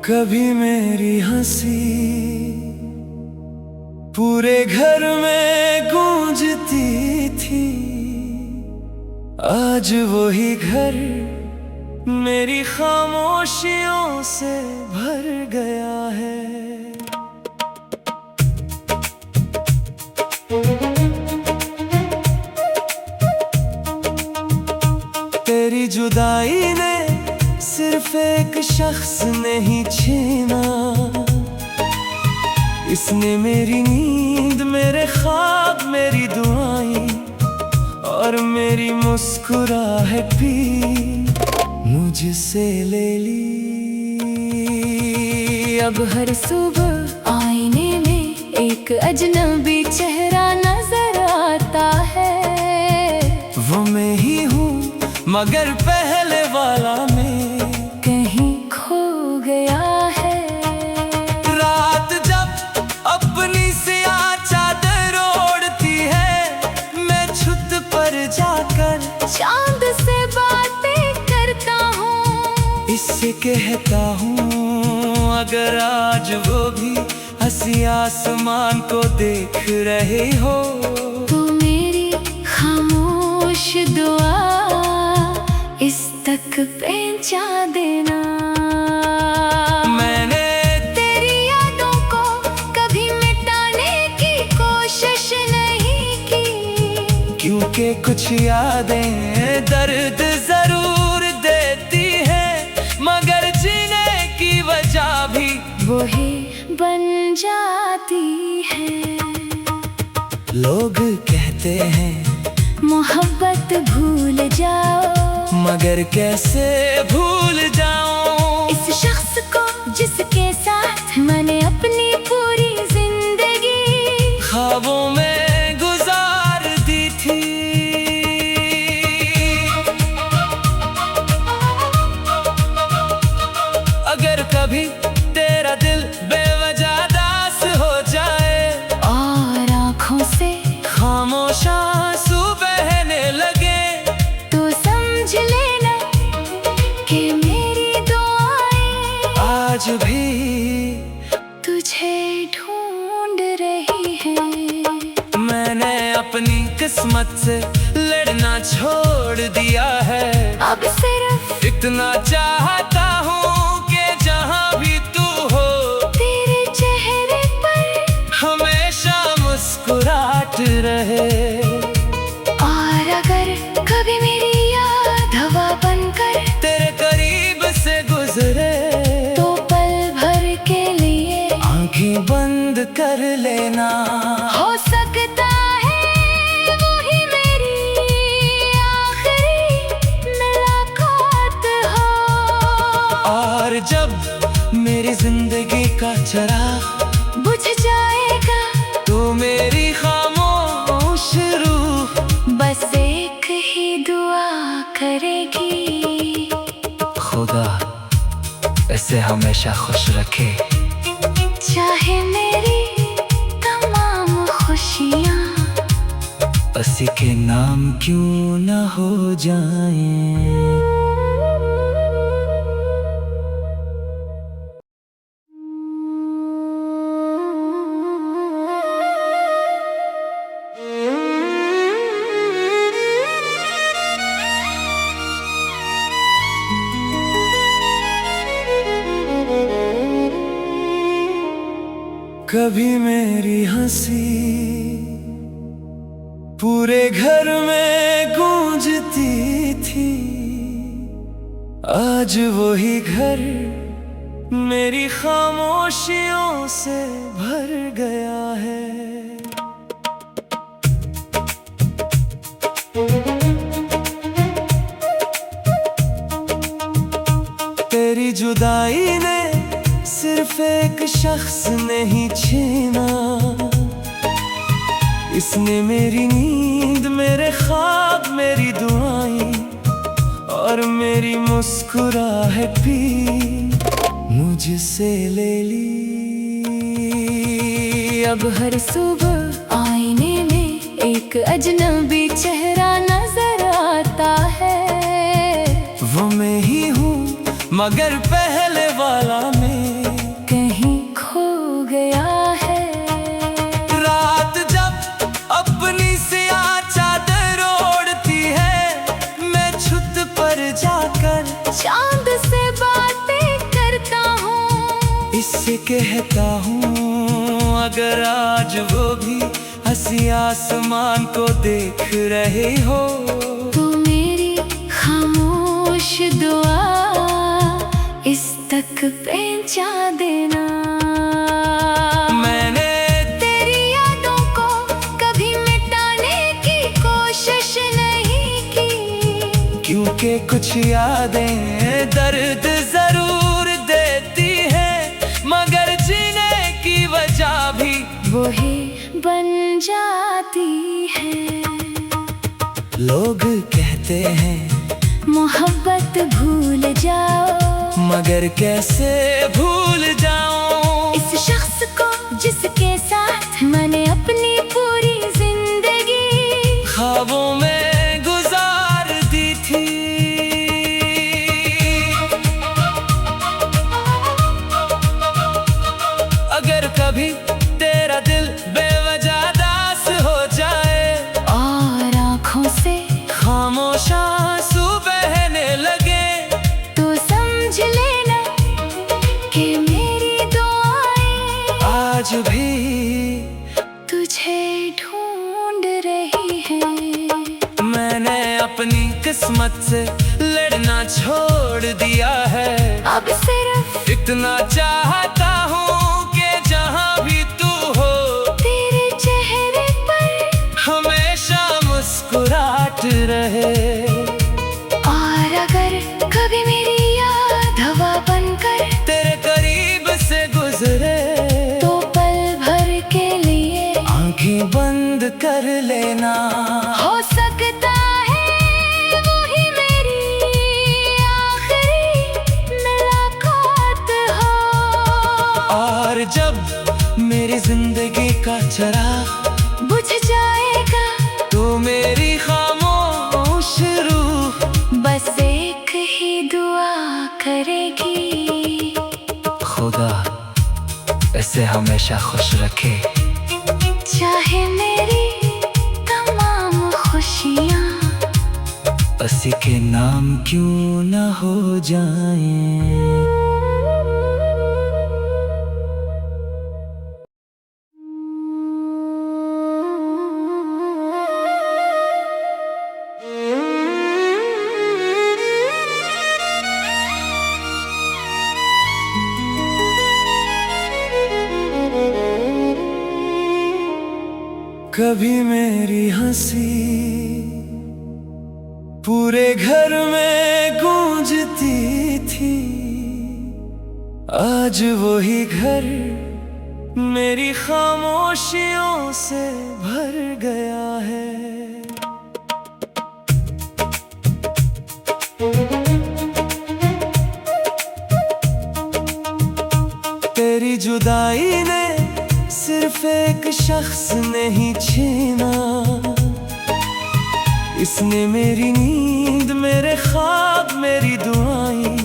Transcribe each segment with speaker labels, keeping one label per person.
Speaker 1: कभी मेरी हंसी पूरे घर में गूंजती थी, आज वही घर मेरी खामोशियों से भर गया है। तेरी जुदाई ने सिर्फ एक शख्स नहीं छीना, इसने मेरी नींद, मेरे ख्वाब, मेरी दुआएं और मेरी मुस्कुराहट भी मुझसे ले ली।
Speaker 2: अब हर सुबह आईने में एक अजनबी चेहरा नजर आता है।
Speaker 1: वो मैं ही हूँ मगर पहले वाला मैं
Speaker 2: कहीं खो गया है।
Speaker 1: रात जब अपनी सियाह चादर ओढ़ती है, मैं छत पर जाकर
Speaker 2: चांद से बातें करता हूँ,
Speaker 1: इससे कहता हूँ अगर आज वो भी हंसी आसमान को देख रहे हो,
Speaker 2: तो मेरी खामोश दुआ इस तक पहुंचा देना।
Speaker 1: मैंने
Speaker 2: तेरी यादों को कभी मिटाने की कोशिश नहीं की,
Speaker 1: क्योंकि कुछ यादें दर्द जरूर देती हैं, मगर जीने की वजह भी
Speaker 2: वही बन जाती है।
Speaker 1: लोग कहते हैं
Speaker 2: मोहब्बत भूल जाओ,
Speaker 1: मगर कैसे भूल जाऊं
Speaker 2: इस शख्स को जिसके साथ मैंने अपनी पूरी जिंदगी
Speaker 1: ख्वाबों में गुजार दी थी। अगर कभी तेरा दिल बेवजह दास हो जाए
Speaker 2: और आँखों से
Speaker 1: खामोश आंसू बहने लगे,
Speaker 2: तो समझ लेना कि मेरी दुआएं
Speaker 1: आज भी
Speaker 2: तुझे ढूंढ रही हैं।
Speaker 1: मैंने अपनी किस्मत से लड़ना छोड़ दिया है।
Speaker 2: अब सिर्फ
Speaker 1: इतना चाहता हूँ कि जहाँ भी तू हो,
Speaker 2: तेरे चेहरे पर
Speaker 1: हमेशा मुस्कुराहट रहे।
Speaker 2: और अगर कभी मेरी याद हवा बनकर
Speaker 1: तेरे करीब से गुजरे,
Speaker 2: तो पल भर के लिए
Speaker 1: आंखें बंद कर लेना।
Speaker 2: हो सकता है वही मेरी आखिरी मुलाकात हो।
Speaker 1: और जब मेरी जिंदगी का चराग
Speaker 2: बुझ जाएगा
Speaker 1: तो मेरी खामोश रूह
Speaker 2: बस एक ही दुआ करेगी,
Speaker 1: खुदा ऐसे हमेशा खुश रखे,
Speaker 2: चाहे मेरी तमाम खुशियाँ
Speaker 1: उसी के नाम क्यों न हो जाएं। कभी मेरी हंसी पूरे घर में गूंजती थी, आज वही घर मेरी खामोशियों से भर गया है। तेरी जुदाई ने सिर्फ एक शख्स नहीं छीना, इसने मेरी नींद, मेरे ख्वाब, मेरी दुआएं और मेरी मुस्कुराहट भी मुझसे ले ली।
Speaker 2: अब हर सुबह आईने में एक अजनबी चेहरा नजर आता है।
Speaker 1: वो मैं ही हूँ मगर पहले वाला में
Speaker 2: कहीं खो गया है।
Speaker 1: रात जब अपनी सियाह चादर ओढ़ती है, मैं छुत पर जाकर
Speaker 2: चांद से बातें करता हूँ।
Speaker 1: इससे कहता हूँ अगर आज वो भी हंसी आसमान को देख रहे हो,
Speaker 2: तो मेरी खामोश दुआ इस तक पहुंचा देना।
Speaker 1: मैंने
Speaker 2: तेरी यादों को कभी मिटाने की कोशिश नहीं की,
Speaker 1: क्योंकि कुछ यादें दर्द जरूर देती हैं, मगर जीने की वजह भी
Speaker 2: वही बन जाती है।
Speaker 1: लोग कहते हैं
Speaker 2: मोहब्बत भूल जाओ,
Speaker 1: मगर कैसे भूल जाऊं
Speaker 2: इस शख्स को जिसके साथ मैंने अपनी पूरी जिंदगी
Speaker 1: ख्वाबों में गुजार दी थी। अगर कभी तेरा दिल बेवजह दास हो जाए
Speaker 2: और आँखों से
Speaker 1: खामोश आंसू बहने लगे,
Speaker 2: तो समझ लेना कि मेरी दुआएं
Speaker 1: आज भी
Speaker 2: तुझे ढूंढ रही हैं।
Speaker 1: मैंने अपनी किस्मत से लड़ना छोड़ दिया है।
Speaker 2: अब सिर्फ
Speaker 1: इतना चाहता हूँ कि जहाँ भी तू हो,
Speaker 2: तेरे चेहरे पर
Speaker 1: हमेशा मुस्कुराहट रहे।
Speaker 2: और अगर कभी मेरी याद हवा बनकर
Speaker 1: तेरे करीब से गुजरे,
Speaker 2: तो पल भर के लिए
Speaker 1: आंखें बंद कर लेना।
Speaker 2: हो सकता है वही मेरी आखिरी मुलाकात हो।
Speaker 1: और जब मेरी जिंदगी का चराग
Speaker 2: बुझ जाएगा
Speaker 1: तो मेरी खामोश रूह
Speaker 2: बस एक ही दुआ करेगी,
Speaker 1: खुदा इसे हमेशा खुश रखे,
Speaker 2: चाहे मेरी तमाम खुशियाँ
Speaker 1: उसी के नाम क्यों न हो जाएं। कभी मेरी हंसी पूरे घर में गूंजती थी, आज वही घर मेरी खामोशियों से भर गया है। तेरी जुदाई ने सिर्फ एक शख्स नहीं छीना, इसने मेरी नींद, मेरे ख्वाब, मेरी दुआएं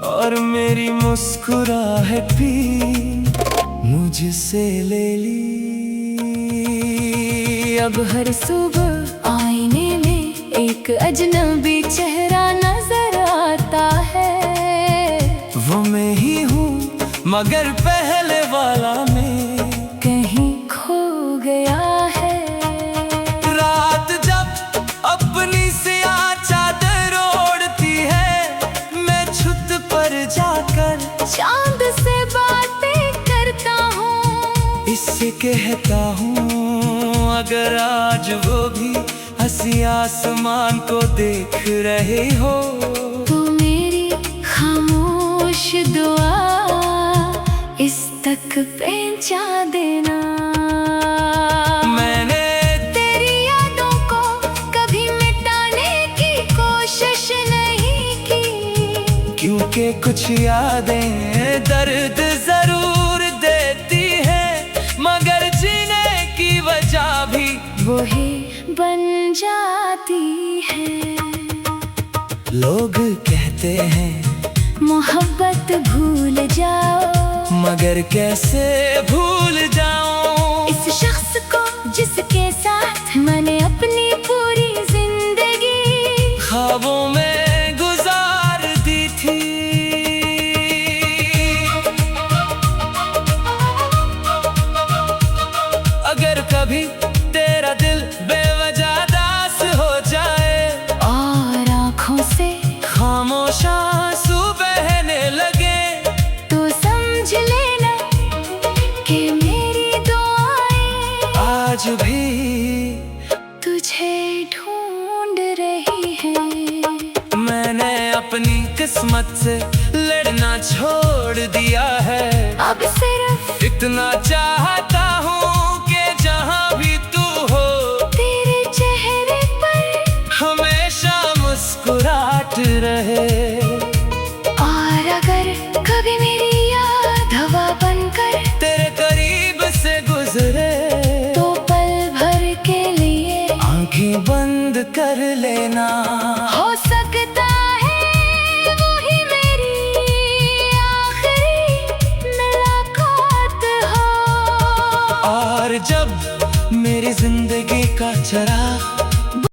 Speaker 1: और मेरी मुस्कुराहट भी मुझसे ले ली।
Speaker 2: अब हर सुबह आईने में एक अजनबी चेहरा नजर आता है।
Speaker 1: वो मैं ही हूँ मगर पहले वाला में
Speaker 2: कहीं खो गया है।
Speaker 1: रात जब अपनी सियाह चादर ओढ़ती है, मैं छुत पर जाकर
Speaker 2: चांद से बातें करता हूँ।
Speaker 1: इससे कहता हूँ अगर आज वो भी हंसी आसमान को देख रहे हो,
Speaker 2: तो मेरी खामोश दुआ इस तक पहुंचा देना।
Speaker 1: मैंने
Speaker 2: तेरी यादों को कभी मिटाने की कोशिश नहीं की,
Speaker 1: क्योंकि कुछ यादें दर्द जरूर देती हैं, मगर जीने की वजह भी
Speaker 2: वही बन जाती है।
Speaker 1: लोग कहते हैं
Speaker 2: मोहब्बत भूल जाओ,
Speaker 1: मगर कैसे भूल जाऊं
Speaker 2: इस शख्स को जिसके साथ मैंने अपनी पूरी जिंदगी
Speaker 1: ख्वाबों में गुजार दी थी। अगर कभी तेरा दिल बेवजह दास हो जाए
Speaker 2: और आँखों से
Speaker 1: खामोश आंसू बहने लगे,
Speaker 2: तो समझ लेना कि मेरी दुआएं
Speaker 1: आज भी
Speaker 2: तुझे ढूंढ रही है।
Speaker 1: मैंने अपनी किस्मत से लड़ना छोड़ दिया है,
Speaker 2: अब सिर्फ
Speaker 1: इतना चाहता हूँ कि जहाँ भी तू हो
Speaker 2: तेरे चेहरे पर
Speaker 1: हमेशा मुस्कुराहट रहे।
Speaker 2: और अगर कभी मेरी याद हवा बनकर
Speaker 1: तेरे करीब से गुजरे
Speaker 2: तो पल भर के लिए
Speaker 1: आंखें बंद कर लेना।
Speaker 2: हो सकता है वही मेरी आखिरी मुलाकात हो।
Speaker 1: और जब मेरी जिंदगी का चराग